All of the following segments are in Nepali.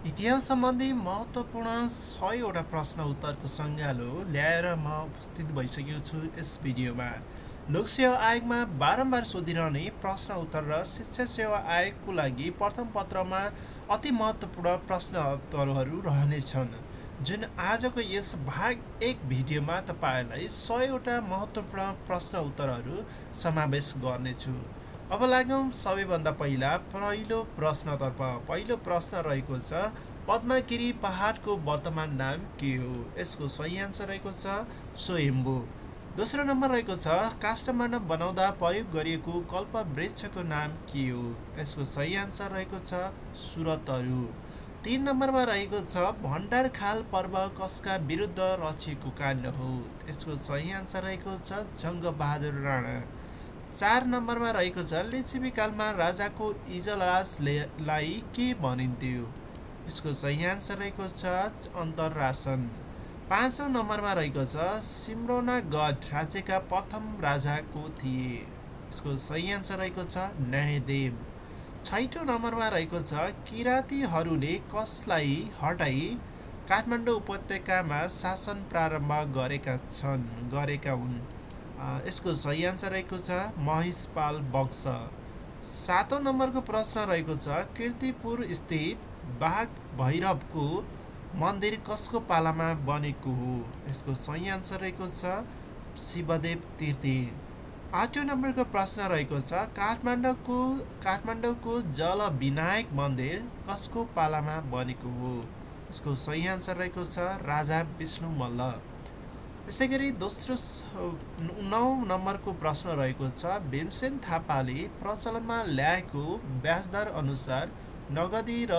इतिहास सम्बन्धी महत्त्वपूर्ण 100 प्रश्न उत्तरको सङ्गालो ल्याएर म उपस्थित भइसकेको छु यस भिडियोमा। लोकसेवा आयोगमा बारम्बार सोधिरहने प्रश्न उत्तर र शिक्षा सेवा आयोगको लागि प्रथम पत्रमा अति महत्त्वपूर्ण प्रश्न उत्तरहरू रहनेछन्, जुन आजको यस भाग 1 भिडियोमा तपाईँलाई 100 महत्त्वपूर्ण प्रश्न उत्तरहरू समावेश गर्नेछु। अब लागौँ सबैभन्दा पहिलो प्रश्नतर्फ। पहिलो प्रश्न रहेको छ, पद्मगिरी पहाडको वर्तमान नाम के हो? यसको सही आन्सर रहेको छ स्वयम्भू। दोस्रो नम्बर रहेको छ, काष्ठमाण्डव बनाउँदा प्रयोग गरिएको कल्प वृक्षको नाम के हो? यसको सही आन्सर रहेको छ सुरतरु। 3 नम्बरमा रहेको छ, भण्डारखाल पर्व कसका विरुद्ध रचिएको काण्ड हो? यसको सही आन्सर रहेको छ जङ्गबहादुर राणा। 4 नम्बरमा रहेको छ, लिच्छवीकालमा राजाको इजलासलाई के भनिन्थ्यो? यसको सही आन्सर रहेको छ अन्तर्रासन। 5औं नम्बरमा रहेको छ, सिम्रौनागढ राज्यका प्रथम राजा को थिए? यसको सही आन्सर रहेको छ न्यायदेव। 6औं नम्बरमा रहेको छ, किराँतीहरूले कसलाई हटाई काठमाडौँ उपत्यकामा शासन प्रारम्भ गरेका हुन्? यसको सही आन्सर रहेको छ महिषपाल वंश। 7औं नम्बरको प्रश्न रहेको छ, कीर्तिपुर स्थित बाघ भैरवको मन्दिर कसको पालामा बनेको हो? यसको सही आन्सर रहेको छ शिवदेव तीर्थी। 8औं नम्बरको प्रश्न रहेको छ, काठमाडौँको जलविनायक मन्दिर कसको पालामा बनेको हो? यसको सही आन्सर रहेको छ राजा विष्णु मल्ल। यसै गरी 9औं नम्बरको प्रश्न रहेको छ, भीमसेन थापाले प्रचलनमा ल्याएको ब्याजदर अनुसार नगदी र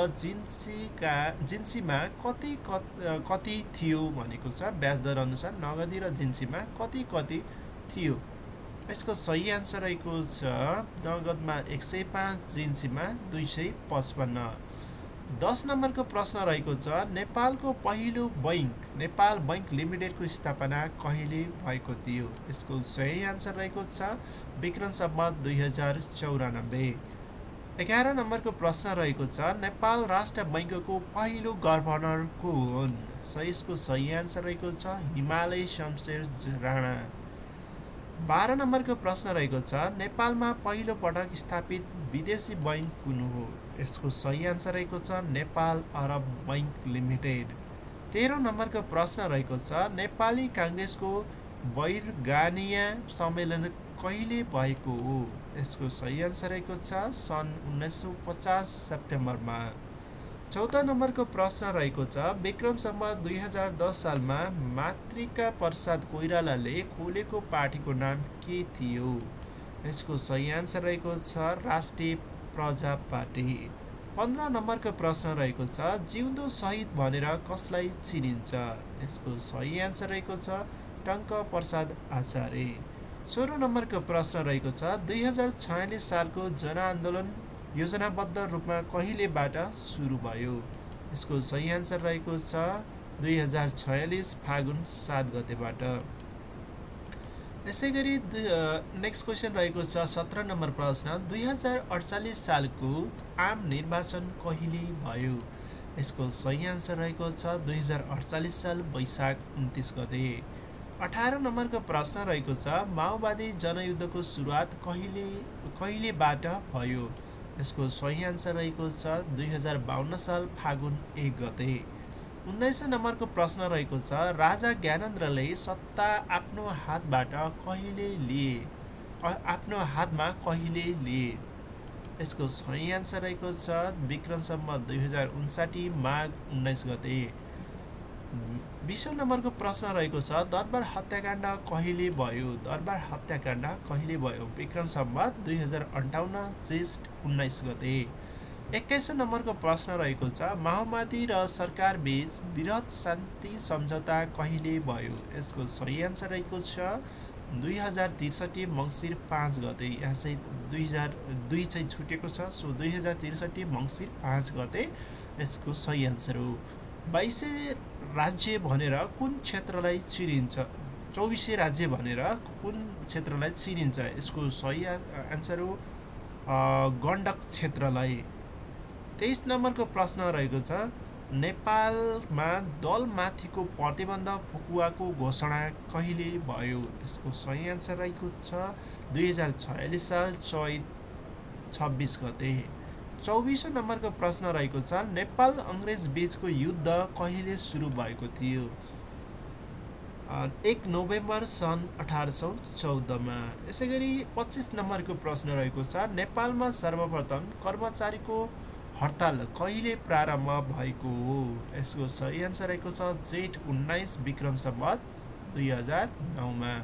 जिन्सीमा कति थियो भनेको छ। ब्याजदर अनुसार नगदी र जिन्सीमा कति थियो? यसको सही आन्सर रहेको छ नगदमा 105, जिन्सीमा 255। 10 नम्बरको प्रश्न रहेको छ, नेपालको पहिलो बैङ्क नेपाल बैङ्क लिमिटेडको स्थापना कहिले भएको थियो? यसको सही आन्सर रहेको छ विक्रम सम्वत 2094। 11 नम्बरको प्रश्न रहेको छ, नेपाल राष्ट्र बैङ्कको पहिलो गभर्नर को हुन्? यसको सही आन्सर रहेको छ हिमालय शमशेर राणा। 12 नम्बरको प्रश्न रहेको छ, नेपालमा पहिलो पटक स्थापित विदेशी बैङ्क कुन हो? यसको सही आन्सर रहेको छ नेपाल अरब बैङ्क लिमिटेड। 13 नम्बरको प्रश्न रहेको छ, नेपाली काङ्ग्रेसको बैरगानिया सम्मेलन कहिले भएको हो? यसको सही आन्सर रहेको छ सन् 1950 सेप्टेम्बरमा। 14 नम्बरको प्रश्न रहेको छ, विक्रम सम्वत 2010 सालमा मातृका प्रसाद कोइरालाले खोलेको पार्टीको नाम के थियो? यसको सही आन्सर रहेको छ राष्ट्रिय प्रजा पार्टी। 15 नम्बरको प्रश्न रहेको छ, जिउँदो शहीद भनेर कसलाई चिनिन्छ? यसको सही आन्सर रहेको छ टङ्क प्रसाद आचार्य। 16 नम्बरको प्रश्न रहेको छ, 2046 सालको जनआन्दोलन योजनाबद्ध रूपमा कहिलेबाट सुरु भयो? यसको सही आन्सर रहेको छ 2046 फागुन 7 गतेबाट। यसै गरी नेक्स्ट क्वेसन रहेको छ 17 नम्बर प्रश्न, 2048 सालको आम निर्वाचन कहिले भयो? यसको सही आन्सर रहेको छ 2048 साल वैशाख 29 गते। 18 नम्बरको प्रश्न रहेको छ, माओवादी जनयुद्धको सुरुवात कहिलेबाट भयो? यसको सही आन्सर रहेको छ 2052 साल फागुन 1 गते। 19 नम्बरको प्रश्न रहेको छ, राजा ज्ञानेन्द्रले सत्ता आफ्नो हातमा कहिले लिए? यसको सही आन्सर रहेको छ विक्रम सम्वत 2059 माघ 19 गते। 20 नम्बरको प्रश्न रहेको छ, दरबार हत्याकाण्ड कहिले भयो? दरबार हत्याकाण्ड कहिले भयो? विक्रम सम्वत 2058 जेष्ठ 19 गते। 21 नम्बरको प्रश्न रहेको छ, माओवादी र सरकार बीच वृहत शान्ति सम्झौता कहिले भयो? यसको सही आन्सर रहेको छ 2063 मङ्सिर 5 गते। यहाँ चाहिँ 2002 चाहिँ छुटेको छ, सो 2063 मङ्सिर 5 गते यसको सही आन्सर हो। 22 राज्य भनेर कुन क्षेत्रलाई चिनिन्छ? 24 राज्य भनेर कुन क्षेत्रलाई चिनिन्छ? यसको सही आन्सर हो गण्डक क्षेत्रलाई। 23 नम्बरको प्रश्न रहेको छ, नेपालमा दलमाथिको प्रतिबन्ध फुकुवाको घोषणा कहिले भयो? यसको सही आन्सर रहेको छ 2046 साल चैत 26 गते। 24औं नम्बरको प्रश्न रहेको छ नेपाल अङ्ग्रेज बीचको युद्ध कहिले सुरु भएको थियो? 1 नोभेम्बर सन् 1814मा। यसै गरी 25 नम्बरको प्रश्न रहेको छ नेपालमा सर्वप्रथम कर्मचारीको हडताल कहिले प्रारम्भ भएको हो? यसको सही आन्सर रहेको छ जेठ 19 विक्रम सम्वत 2009मा।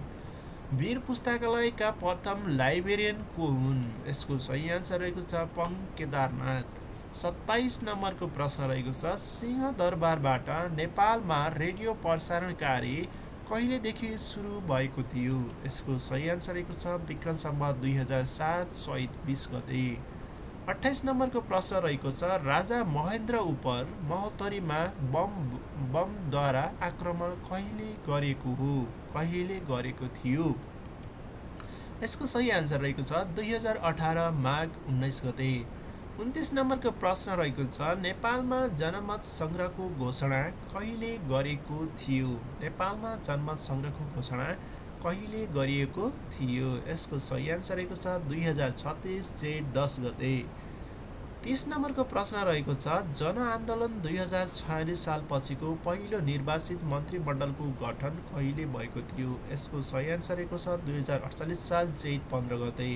वीर पुस्तकालयका प्रथम लाइब्रेरियन को हुन्? यसको सही आन्सर रहेको छ पङ केदारनाथ। 27 नम्बरको प्रश्न रहेको छ सिंहदरबारबाट नेपालमा रेडियो प्रसारण कार्य कहिलेदेखि सुरु भएको थियो? यसको सही आन्सर रहेको छ विक्रम सम्वत 2007 चैत 20 गते। 28 नम्बरको प्रश्न रहेको छ राजा महेन्द्र उप महोत्तरीमा बमद्वारा आक्रमण कहिले गरेको थियो? यसको सही आन्सर रहेको छ 2018 माघ 19 गते। 29 नम्बरको प्रश्न रहेको छ नेपालमा जनमत सङ्ग्रहको घोषणा कहिले गरेको थियो? नेपालमा जनमत सङ्ग्रहको घोषणा कहिले गरिएको थियो? यसको सही आन्सर रहेको छ 2036 जेठ 10 गते। 30 नम्बरको प्रश्न रहेको छ जनआन्दोलन 2046 साल पछिको पहिलो निर्वाचित मन्त्रीमण्डलको गठन कहिले भएको थियो? यसको सही आन्सर रहेको छ 2048 साल जेठ 15 गते।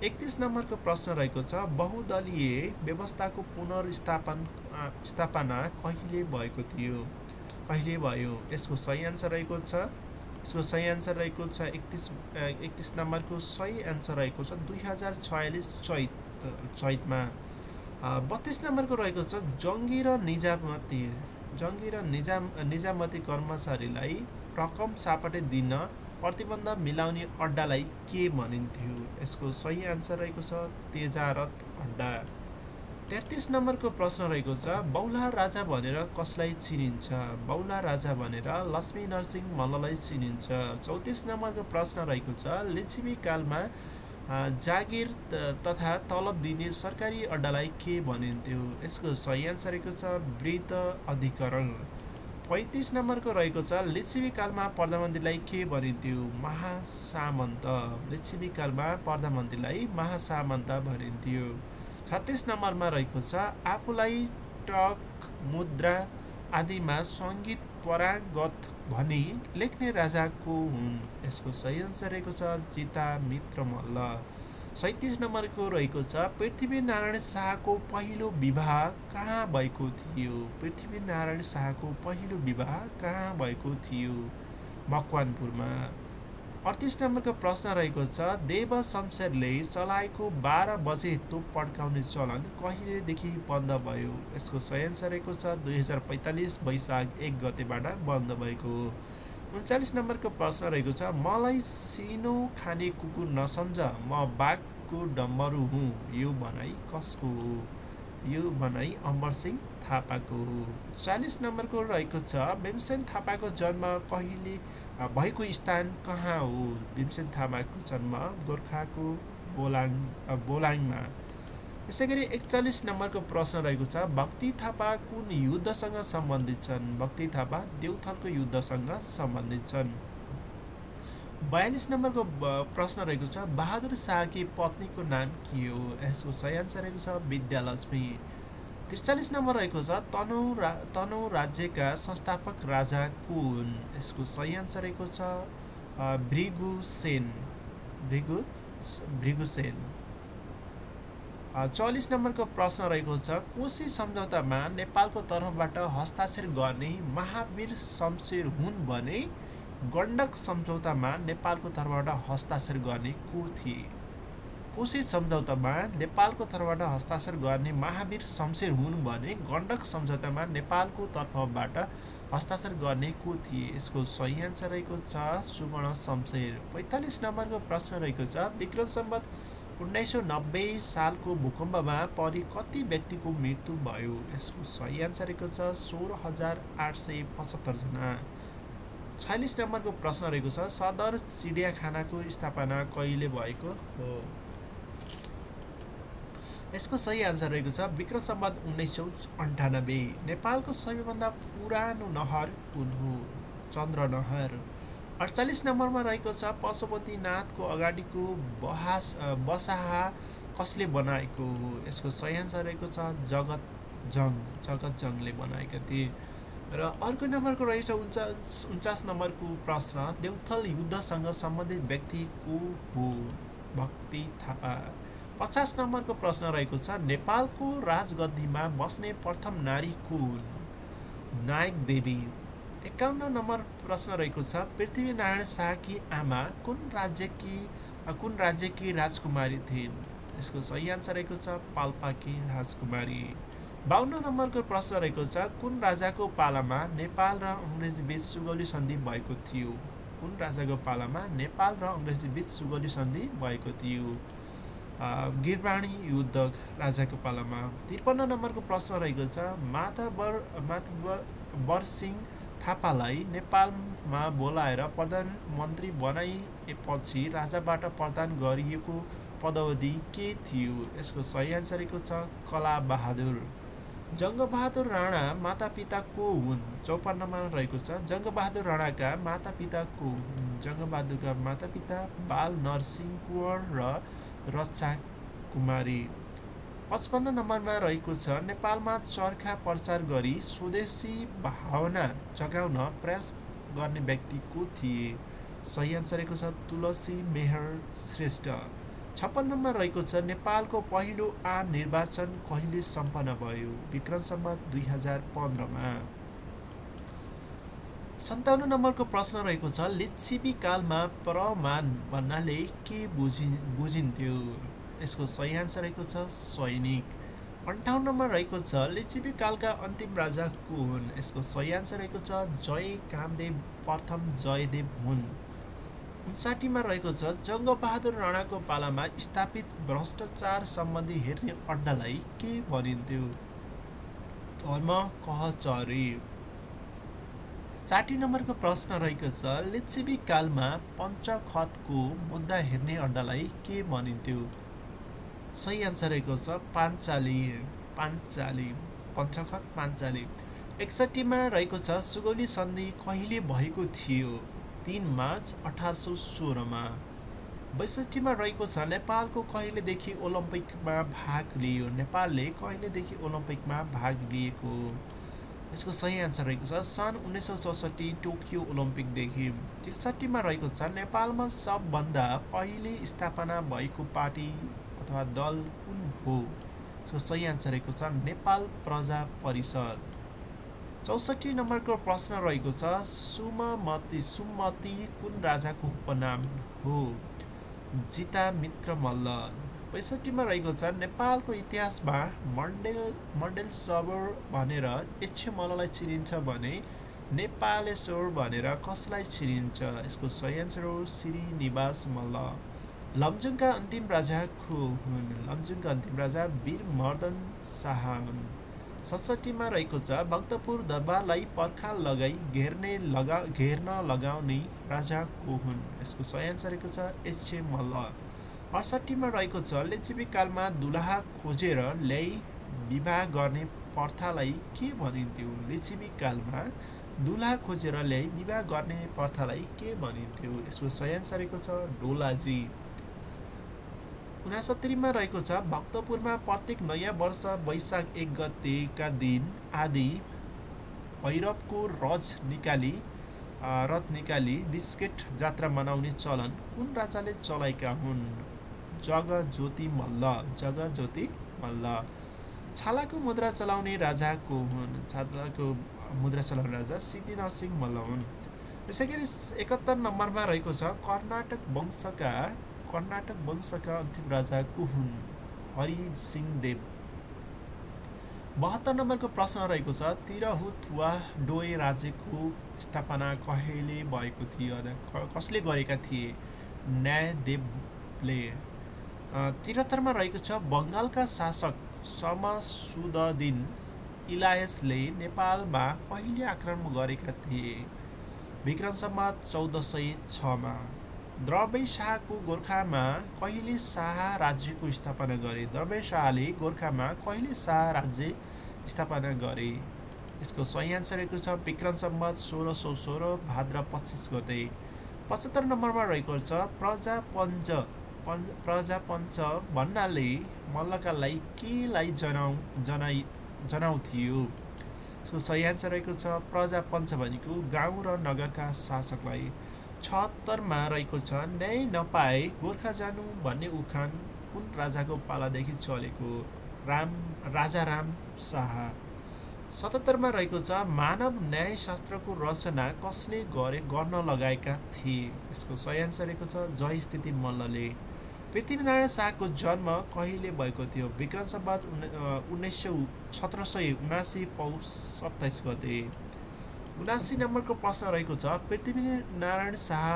31 नम्बरको प्रश्न रहेको छ बहुदलीय व्यवस्थाको पुनर्स्थापना कहिले भएको थियो? कहिले भयो? यसको सही आन्सर रहेको छ 31 नम्बरको सही आन्सर रहेको छ 2046 चैतमा। 32 नम्बरको रहेको छ जङ्गी र निजामती कर्मचारीलाई रकम सापटे दिन प्रतिबन्ध मिलाउने अड्डालाई के भनिन्थ्यो? यसको सही आन्सर रहेको छ तेजारत अड्डा। 33 नम्बरको प्रश्न रहेको छ बौला राजा भनेर कसलाई चिनिन्छ? बौला राजा भनेर लक्ष्मी नरसिंह मल्ललाई चिनिन्छ। 34 नम्बरको प्रश्न रहेको छ लिच्छवीकालमा जागिर तथा तलब दिने सरकारी अड्डालाई के भनिन्थ्यो? यसको सही आन्सर रहेको छ वृत्त अधिकरण। 35 नम्बरको रहेको छ लिच्छवीकालमा प्रधानमन्त्रीलाई के भनिन्थ्यो? महासामन्त। लिच्छवीकालमा प्रधानमन्त्रीलाई महासामन्त भनिन्थ्यो। 36 नम्बरमा रहेको छ आफूलाई टक मुद्रा आदिमा सङ्गीत परागत भनी लेख्ने राजा को हुन्? यसको सही आन्सर रहेको छ चितामित्र मल्ल। 37 नम्बरको रहेको छ पृथ्वीनारायण शाहको पहिलो विवाह कहाँ भएको थियो? पृथ्वीनारायण शाहको पहिलो विवाह कहाँ भएको थियो? मकवानपुरमा। 38 नम्बरको प्रश्न रहेको छ देव शमशेरले चलाएको 12 बजे तोप पड्काउने चलन कहिलेदेखि बन्द भयो? यसको सही आन्सर रहेको छ 2045 वैशाख 1 गतेबाट बन्द भएको हो। 39 नम्बरको प्रश्न रहेको छ मलाई सिनो खाने कुकुर नसम्झ म बाघको डम्बरू हुँ यो भनाइ कसको हो? यो भनाइ अमरसिंह थापाको हो। 40 नम्बरको रहेको छ भीमसेन थापाको जन्म कहिले भएको स्थान कहाँ हो? भीमसेन थापाको जन्म गोर्खाको बोलाङमा। यसै गरी 41 नम्बरको प्रश्न रहेको छ भक्ति थापा कुन युद्धसँग सम्बन्धित छन्? भक्ति थापा देउथलको युद्धसँग सम्बन्धित छन्। 42 नम्बरको प्रश्न रहेको छ बहादुर शाहकी पत्नीको नाम के हो? यसको सही आन्सर रहेको छ विद्यालक्ष्मी। 43 नम्बर रहेको छ तनहुँ राज्यका संस्थापक राजा को हुन्? यसको सही आन्सर रहेको छ भृगुसेन। 44 नम्बरको प्रश्न रहेको छ कोशी सम्झौतामा नेपालको तर्फबाट हस्ताक्षर गर्ने महावीर शमशेर हुन् भने गण्डक सम्झौतामा नेपालको तर्फबाट हस्ताक्षर गर्ने को थिए? कोशी सम्झौतामा नेपालको तर्फबाट हस्ताक्षर गर्ने महावीर शमशेर हुन् भने गण्डक सम्झौतामा नेपालको तर्फबाट हस्ताक्षर गर्ने को थिए? यसको सही आन्सर रहेको छ सुवर्ण शमशेर। 45 नम्बरको प्रश्न रहेको छ विक्रम सम्वत 1990 सालको भूकम्पमा परि कति व्यक्तिको मृत्यु भयो? यसको सही आन्सर रहेको छ 16,875 जना। 46 नम्बरको प्रश्न रहेको छ सदर चिडियाखानाको स्थापना कहिले भएको हो? यसको सही आन्सर रहेको छ विक्रम सम्वत 1998। नेपालको सबैभन्दा पुरानो नहर कुन हो? चन्द्र नहर। 48 नम्बरमा रहेको छ पशुपतिनाथको अगाडिको बसाहा कसले बनाएको हो? यसको सही आन्सर रहेको छ जगत जङले बनाएका थिए। र अर्को नम्बरको रहेछ 49 नम्बरको प्रश्न, देउथल युद्धसँग सम्बन्धित व्यक्ति को हो? भक्ति थापा। 50 नम्बरको प्रश्न रहेको छ नेपालको राजगद्दीमा बस्ने प्रथम नारी कुन? नायक देवी। 51 नम्बर प्रश्न रहेको छ पृथ्वीनारायण शाहकी आमा कुन राज्यकी राजकुमारी थिइन्? यसको सही आन्सर रहेको छ पाल्पाकी राजकुमारी। 52 नम्बरको प्रश्न रहेको छ कुन राजाको पालामा नेपाल र अङ्ग्रेजी बीच सुगौली सन्धि भएको थियो? कुन राजाको पालामा नेपाल र अङ्ग्रेजी बीच सुगौली सन्धि भएको थियो? गिरबाणी युद्ध राजाको पालामा। 53 नम्बरको प्रश्न रहेको छ मातबर सिंह थापालाई नेपालमा बोलाएर प्रधानमन्त्री बनाइएपछि राजाबाट प्रदान गरिएको पदवी के थियो? यसको सही आन्सर रहेको छ कलाबहादुर। जङ्गबहादुर राणा मातापिता को हुन्? 54मा रहेको छ जङ्गबहादुर राणाका मातापिता को हुन्? जङ्गबहादुरका मातापिता बाल नरसिंह कुँवर र रक्षा कुमारी। 55 नम्बरमा रहेको छ नेपालमा चरखा प्रचार गरी स्वदेशी भावना जगाउन प्रयास गर्ने व्यक्ति को थिए? सही आन्सर रहेको छ तुलसी मेहर श्रेष्ठ। 56 नम्बर रहेको छ नेपालको पहिलो आम निर्वाचन कहिले सम्पन्न भयो? विक्रम सम्वत 2015मा। 57 नम्बरको प्रश्न रहेको छ लिच्छवी कालमा प्रमाण भन्नाले के बुझिन्थ्यो? यसको सही आन्सर रहेको छ सैनिक। 58 नम्बर रहेको छ लिच्छवी कालका अन्तिम राजा को हुन्? यसको सही आन्सर रहेको छ जय कामदेव प्रथम जयदेव हुन्। 59मा रहेको छ जङ्गबहादुर राणाको पालामा स्थापित भ्रष्टाचार सम्बन्धी हेर्ने अड्डालाई के भनिन्थ्यो? धर्म कहचरी। 60 नम्बरको प्रश्न रहेको छ लिच्छवी कालमा पञ्चखतको मुद्दा हेर्ने अड्डालाई के भनिन्थ्यो? सही आन्सर रहेको छ पाञ्चाली। पञ्चखत पाञ्चाली। 61मा रहेको छ सुगौली सन्धि कहिले भएको थियो? 3 मार्च 1816मा। 62मा रहेको छ नेपालको कहिलेदेखि ओलम्पिकमा भाग लियो? नेपालले कहिलेदेखि ओलम्पिकमा भाग लिएको? यसको सही आन्सर रहेको छ सन् 1964 टोकियो ओलम्पिकदेखि। 63मा रहेको छ नेपालमा सबभन्दा पहिले स्थापना भएको पार्टी अथवा दल कुन हो? यसको सही आन्सर रहेको छ नेपाल प्रजा परिषद। 64 नम्बरको प्रश्न रहेको छ सुमति कुन राजाको उपनाम हो? जितामित्र मल्ल। 65मा रहेको छ नेपालको इतिहासमा मण्डेल सबर भनेर यक्ष मल्ललाई चिनिन्छ भने नेपालेश्वर भनेर कसलाई चिनिन्छ? यसको सही आन्सर हो श्रीनिवास मल्ल। लमजुङका अन्तिम राजा को हुन्? लमजुङका अन्तिम राजा वीरमर्दन शाह हुन्। 67मा रहेको छ भक्तपुर दरबारलाई पर्खाल लगाई घेर्न लगाउने राजा को हुन्? यसको सही आन्सर रहेको छ यक्ष मल्ल। 68मा रहेको छ लिच्छवी कालमा दुलहा खोजेर ल्याई विवाह गर्ने प्रथालाई के भनिन्थ्यो? लिच्छवी कालमा दुलहा खोजेर ल्याई विवाह गर्ने प्रथालाई के भनिन्थ्यो? यसको सही आन्सर रहेको छ डोलाजी। 69मा रहेको छ भक्तपुरमा प्रत्येक नयाँ वर्ष वैशाख 1 गतेका दिन आदि भैरवको रथ निकाली बिस्केट जात्रा मनाउने चलन कुन राजाले चलाएका हुन्? जगज्योति मल्ल। छालाको मुद्रा चलाउने राजा को हुन्? छालाको मुद्रा चलाउने राजा सिद्धिनरसिंह मल्ल हुन्। त्यसैगरी 71 नम्बरमा रहेको छ कर्नाटक वंशका अन्तिम राजा को हुन्? हरिसिंह देव। 72 नम्बरको प्रश्न रहेको छ तिरहुत वा डोय राज्यको स्थापना कहिले भएको थियो? कसले गरेका थिए? न्यायदेवले। 73मा रहेको छ बङ्गालका शासक शमसुद्दीन इलायसले नेपालमा कहिले आक्रमण गरेका थिए? विक्रम सम्वत 1406मा। द्रव्य शाहको गोरखामा कहिले शाह राज्यको स्थापना गरे? द्रव्य शाहले गोरखामा कहिले शाह राज्य स्थापना गरे? यसको सही आन्सर रहेको छ विक्रम सम्वत 1616 भाद्र 25 गते। 75 नम्बरमा रहेको छ प्रजापञ्च भन्नाले मल्लकालाई केलाई जनाउँथ्यो? यसको सही आन्सर रहेको छ प्रजापञ्च भनेको गाउँ र नगरका शासकलाई। 76मा रहेको छ न्याय नपाए गोर्खा जानु भन्ने उखान कुन राजाको पालादेखि चलेको? राजा राम शाह। 77मा रहेको छ मानव न्यायशास्त्रको रचना कसले गर्न लगाएका थिए? यसको सही आन्सर रहेको छ जय स्थिति मल्लले। पृथ्वीनारायण शाहको जन्म कहिले भएको थियो? विक्रम सम्वत 1779 पौष 27 गते। 79 नम्बरको प्रश्न रहेको छ पृथ्वीनारायण शाह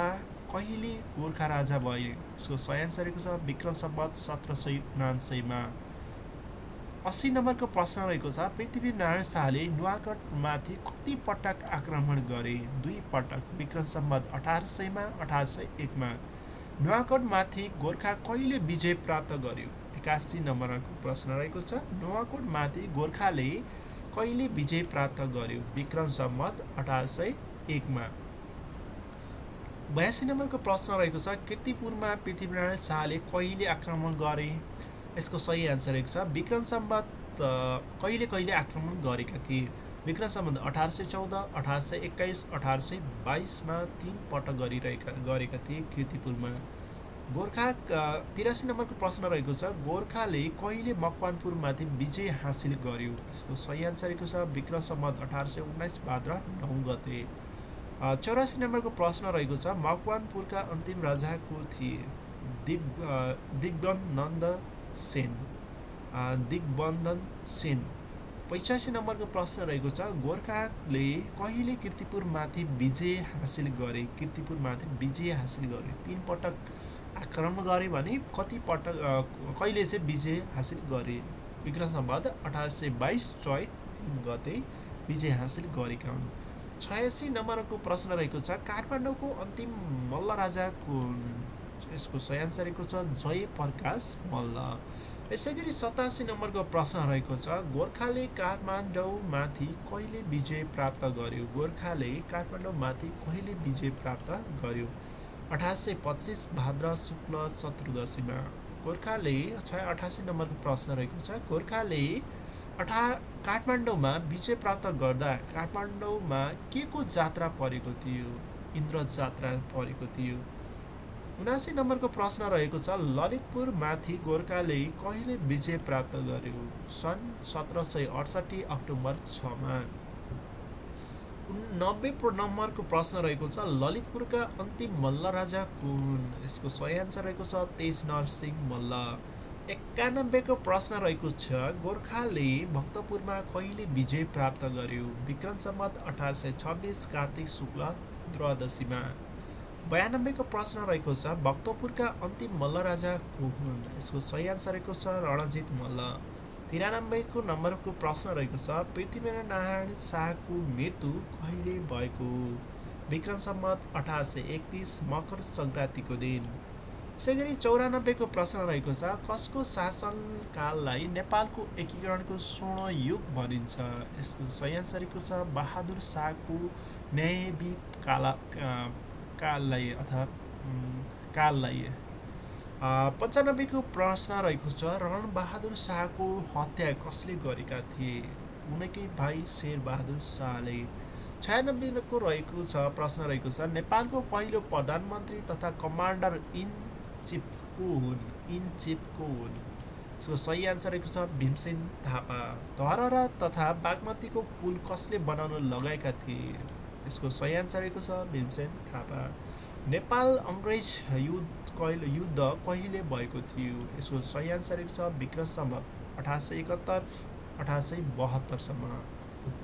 कहिले गोर्खा राजा भए? यसको सही आन्सर रहेको छ विक्रम सम्वत 1779मा। 80 नम्बरको प्रश्न रहेको छ पृथ्वीनारायण शाहले नुवाकोटमाथि कति पटक आक्रमण गरे? 2 पटक। विक्रम सम्वत 1800मा 1801मा। नुवाकोटमाथि गोर्खा कहिले विजय प्राप्त गर्यो? 81 नम्बरको प्रश्न रहेको छ नुवाकोटमाथि गोर्खाले कहिले विजय प्राप्त गर्यो? विक्रम सम्वत 1801मा। 82 नम्बरको प्रश्न रहेको छ कीर्तिपुरमा पृथ्वीनारायण शाहले कहिले आक्रमण गरे? यसको सही आन्सर रहेको छ विक्रम सम्वत कहिले आक्रमण गरेका थिए? विक्रम सम्वत 1814, 1821, 1822मा 3 पटक गरेका थिए कीर्तिपुरमा। गोर्खा 83 नम्बरको प्रश्न रहेको छ गोर्खाले कहिले मकवानपुरमाथि विजय हासिल गर्यो? यसको सही आन्सर रहेको छ विक्रम सम्वत 1819 भाद्र 9 गते। 84 नम्बरको प्रश्न रहेको छ मकवानपुरका अन्तिम राजा को थिए? दिग्बन्धन सेन। 85 नम्बरको प्रश्न रहेको छ गोर्खाले कहिले कीर्तिपुरमाथि विजय हासिल गरे? कीर्तिपुरमाथि विजय हासिल गरे 3 पटक आक्रमण गरे भने कति पटक कहिले चाहिँ विजय हासिल गरे? विक्रम सम्वत 1822 चैत 3 गते विजय हासिल गरेका हुन्। 86 नम्बरको प्रश्न रहेको छ काठमाडौँको अन्तिम मल्ल राजा कुन? यसको सही आन्सर रहेको छ जयप्रकाश मल्ल। यसैगरी 87 नम्बरको प्रश्न रहेको छ गोर्खाले काठमाडौँमाथि कहिले विजय प्राप्त गर्यो? गोर्खाले काठमाडौँमाथि कहिले विजय प्राप्त गर्यो? 1825 भाद्र शुक्ल चतुर्दशीमा। गोर्खाले 88 नम्बरको प्रश्न रहेको छ गोर्खाले काठमाडौँमा विजय प्राप्त गर्दा काठमाडौँमा के को जात्रा परेको थियो? इन्द्र जात्रा परेको थियो। 79 नम्बरको प्रश्न रहेको छ ललितपुरमाथि गोर्खाले कहिले विजय प्राप्त गर्यो? सन् 1768 अक्टोबर 6मा। 90 नम्बरको प्रश्न रहेको छ ललितपुरका अन्तिम मल्ल राजा कुन? यसको सही आन्सर रहेको छ तेज नरसिंह मल्ल। 91 को प्रश्न रहेको छ गोर्खाले भक्तपुरमा कहिले विजय प्राप्त गर्यो? विक्रम सम्वत 1826 कार्तिक शुक्ल त्रयोदशीमा। 92 को प्रश्न रहेको छ भक्तपुरका अन्तिम मल्ल राजा को हुन्? यसको सही आन्सर रहेको छ रणजित मल्ल। 93 को नम्बरको प्रश्न रहेको छ पृथ्वीनारायण शाहको मृत्यु कहिले भएको? विक्रम सम्वत 1831 मकर सङ्क्रान्तिको दिन। यसैगरी 94 को प्रश्न रहेको छ कसको शासनकाललाई नेपालको एकीकरणको स्वर्ण युग भनिन्छ? यसको सही आन्सर रहेको छ बहादुर शाहको न्यायवी काललाई अथवा काललाई। 95 को प्रश्न रहेको छ रणबहादुर शाहको हत्या कसले गरेका थिए? उनकै भाइ शेरबहादुर शाहले। 96 को रहेको छ प्रश्न रहेको छ नेपालको पहिलो प्रधानमन्त्री तथा कमान्डर इन चिफ को हुन्? यसको सही आन्सर रहेको छ भीमसेन थापा। धरहरा तथा बागमतीको पुल कसले बनाउन लगाएका थिए? यसको सही आन्सर रहेको छ भीमसेन थापा। नेपाल अङ्ग्रेज युद्ध कहिले भएको थियो? यसको सही आन्सर रहेको छ विक्रम सम्वत 1871 1872सम्म।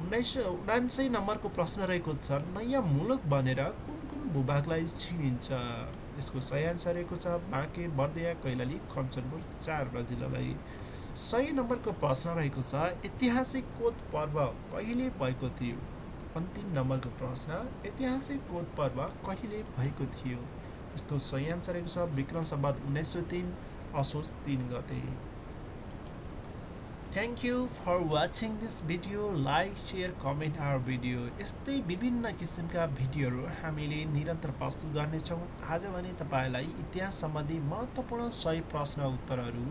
79 नम्बरको प्रश्न रहेको छ नयाँ मुलुक भनेर कुन कुन भूभागलाई चिनिन्छ? यसको सही आन्सर रहेको छ बाँके बर्दिया कैलाली कञ्चनपुर 4 जिल्लालाई। 100 नम्बरको प्रश्न रहेको छ ऐतिहासिक कोत पर्व कहिले भएको थियो? अन्तिम नम्बरको प्रश्न ऐतिहासिक कोत पर्व कहिले भएको थियो? यसको सही आन्सर रहेको छ विक्रम सम्वत 1903 असोज 3 गते। Thank you for watching this video. Like share comment our video. यस्तै विभिन्न किसिमका भिडियोहरू हामीले निरन्तर प्रस्तुत गर्नेछौँ। आज भने तपाईँलाई इतिहास सम्बन्धी महत्त्वपूर्ण सही प्रश्न उत्तरहरू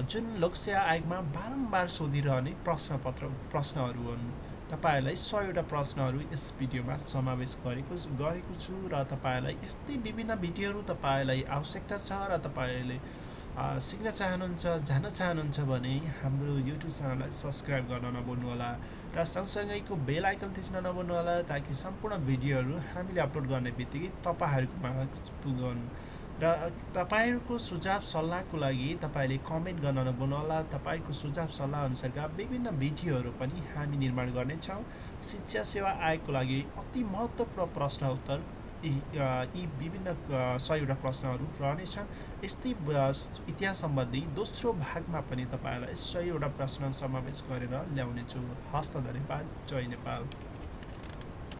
जुन लोकसेवा आयोगमा बारम्बार सोधिरहने प्रश्नहरू हुन्। तपाईँहरूलाई 100वटा प्रश्नहरू यस भिडियोमा समावेश गरेको छु र तपाईँहरूलाई यस्तै विभिन्न भिडियोहरू तपाईँलाई आवश्यकता छ र तपाईँले सिक्न चाहनुहुन्छ जान्न चाहनुहुन्छ भने हाम्रो युट्युब च्यानललाई सब्सक्राइब गर्न नभुल्नुहोला र सँगसँगैको बेल आइकन थिच्न नभुल्नुहोला ताकि सम्पूर्ण भिडियोहरू हामीले अपलोड गर्ने बित्तिकै तपाईँहरूकोमा पुगुन्। र तपाईँहरूको सुझाव सल्लाहको लागि तपाईँले कमेन्ट गर्न नभुल्नुहोला। तपाईँको सुझाव सल्लाह अनुसारका विभिन्न भिडियोहरू पनि हामी निर्माण गर्नेछौँ। शिक्षा सेवा आयोगको लागि अति महत्त्वपूर्ण प्रश्न उत्तर यी विभिन्न 100वटा प्रश्नहरू रहनेछन्। यस्तै इतिहास सम्बन्धी दोस्रो भागमा पनि तपाईँहरूलाई 100वटा प्रश्न समावेश गरेर ल्याउनेछु। हस्त धन्यवाद। जय नेपाल।